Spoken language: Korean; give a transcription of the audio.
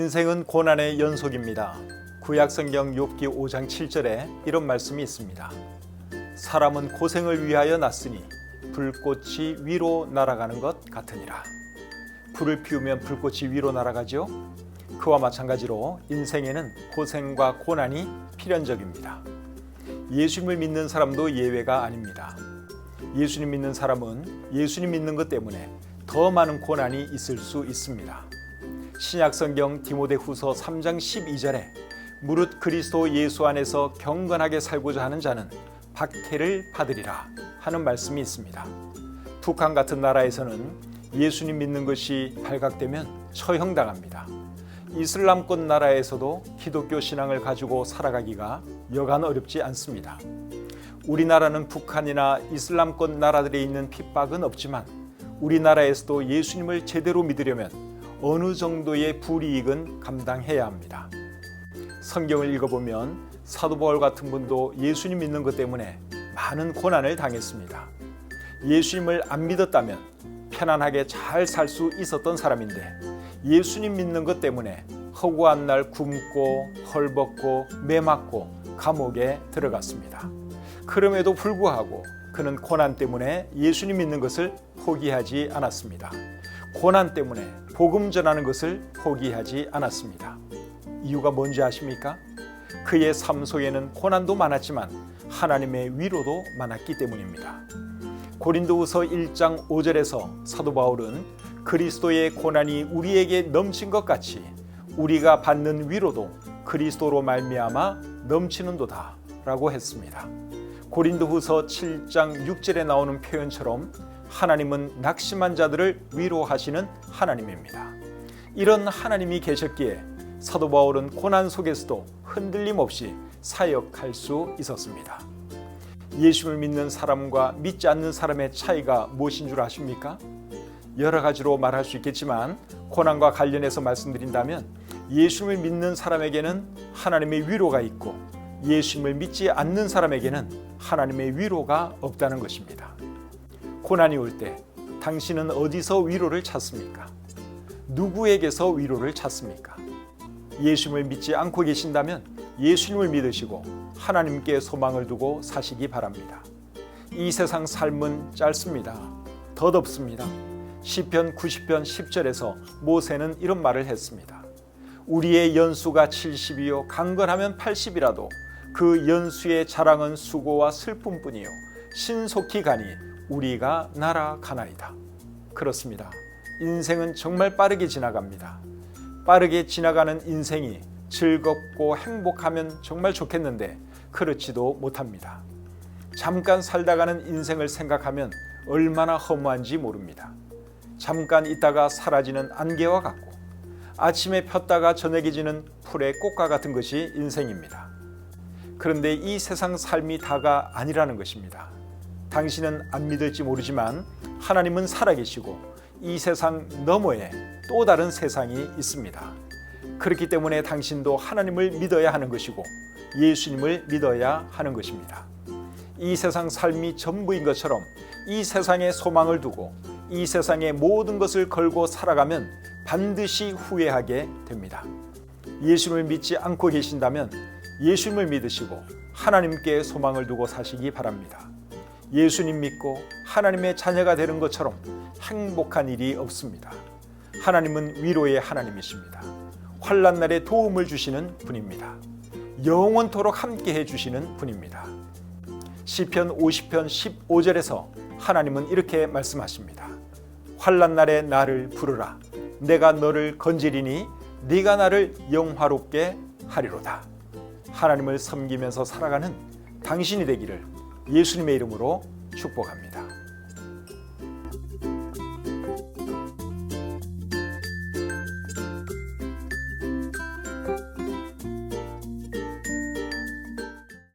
인생은 고난의 연속입니다. 구약성경 욥기 5장 7절에 이런 말씀이 있습니다. 사람은 고생을 위하여 났으니 불꽃이 위로 날아가는 것 같으니라. 불을 피우면 불꽃이 위로 날아가죠. 그와 마찬가지로 인생에는 고생과 고난이 필연적입니다. 예수님을 믿는 사람도 예외가 아닙니다. 예수님 믿는 사람은 예수님 믿는 것 때문에 더 많은 고난이 있을 수 있습니다. 신약성경 디모데후서 3장 12절에 무릇 그리스도 예수 안에서 경건하게 살고자 하는 자는 박해를 받으리라 하는 말씀이 있습니다. 북한 같은 나라에서는 예수님 믿는 것이 발각되면 처형당합니다. 이슬람권 나라에서도 기독교 신앙을 가지고 살아가기가 여간 어렵지 않습니다. 우리나라는 북한이나 이슬람권 나라들에 있는 핍박은 없지만 우리나라에서도 예수님을 제대로 믿으려면 어느 정도의 불이익은 감당해야 합니다. 성경을 읽어보면 사도 바울 같은 분도 예수님 믿는 것 때문에 많은 고난을 당했습니다. 예수님을 안 믿었다면 편안하게 잘 살 수 있었던 사람인데 예수님 믿는 것 때문에 허구한 날 굶고 헐벗고 매맞고 감옥에 들어갔습니다. 그럼에도 불구하고 그는 고난 때문에 예수님 믿는 것을 포기하지 않았습니다. 고난 때문에 복음 전하는 것을 포기하지 않았습니다. 이유가 뭔지 아십니까? 그의 삶 속에는 고난도 많았지만 하나님의 위로도 많았기 때문입니다. 고린도후서 1장 5절에서 사도 바울은 그리스도의 고난이 우리에게 넘친 것 같이 우리가 받는 위로도 그리스도로 말미암아 넘치는도다 라고 했습니다. 고린도후서 7장 6절에 나오는 표현처럼 하나님은 낙심한 자들을 위로하시는 하나님입니다. 이런 하나님이 계셨기에 사도 바울은 고난 속에서도 흔들림 없이 사역할 수 있었습니다. 예수를 믿는 사람과 믿지 않는 사람의 차이가 무엇인 줄 아십니까? 여러 가지로 말할 수 있겠지만 고난과 관련해서 말씀드린다면 예수를 믿는 사람에게는 하나님의 위로가 있고 예수님을 믿지 않는 사람에게는 하나님의 위로가 없다는 것입니다. 고난이 올 때 당신은 어디서 위로를 찾습니까? 누구에게서 위로를 찾습니까? 예수님을 믿지 않고 계신다면 예수님을 믿으시고 하나님께 소망을 두고 사시기 바랍니다. 이 세상 삶은 짧습니다. 덧없습니다. 시편 90편 10절에서 모세는 이런 말을 했습니다. 우리의 연수가 70이요 강건하면 80이라도 그 연수의 자랑은 수고와 슬픔뿐이요 신속히 가니 우리가 날아가나이다. 그렇습니다. 인생은 정말 빠르게 지나갑니다. 빠르게 지나가는 인생이 즐겁고 행복하면 정말 좋겠는데 그렇지도 못합니다. 잠깐 살다가는 인생을 생각하면 얼마나 허무한지 모릅니다. 잠깐 있다가 사라지는 안개와 같고 아침에 폈다가 저녁에 지는 풀의 꽃과 같은 것이 인생입니다. 그런데 이 세상 삶이 다가 아니라는 것입니다. 당신은 안 믿을지 모르지만 하나님은 살아계시고 이 세상 너머에 또 다른 세상이 있습니다. 그렇기 때문에 당신도 하나님을 믿어야 하는 것이고 예수님을 믿어야 하는 것입니다. 이 세상 삶이 전부인 것처럼 이 세상에 소망을 두고 이 세상의 모든 것을 걸고 살아가면 반드시 후회하게 됩니다. 예수님을 믿지 않고 계신다면 예수님을 믿으시고 하나님께 소망을 두고 사시기 바랍니다. 예수님 믿고 하나님의 자녀가 되는 것처럼 행복한 일이 없습니다. 하나님은 위로의 하나님이십니다. 환난 날에 도움을 주시는 분입니다. 영원토록 함께 해주시는 분입니다. 시편 50편 15절에서 하나님은 이렇게 말씀하십니다. 환난 날에 나를 부르라. 내가 너를 건지리니 네가 나를 영화롭게 하리로다. 하나님을 섬기면서 살아가는 당신이 되기를 예수님의 이름으로 축복합니다.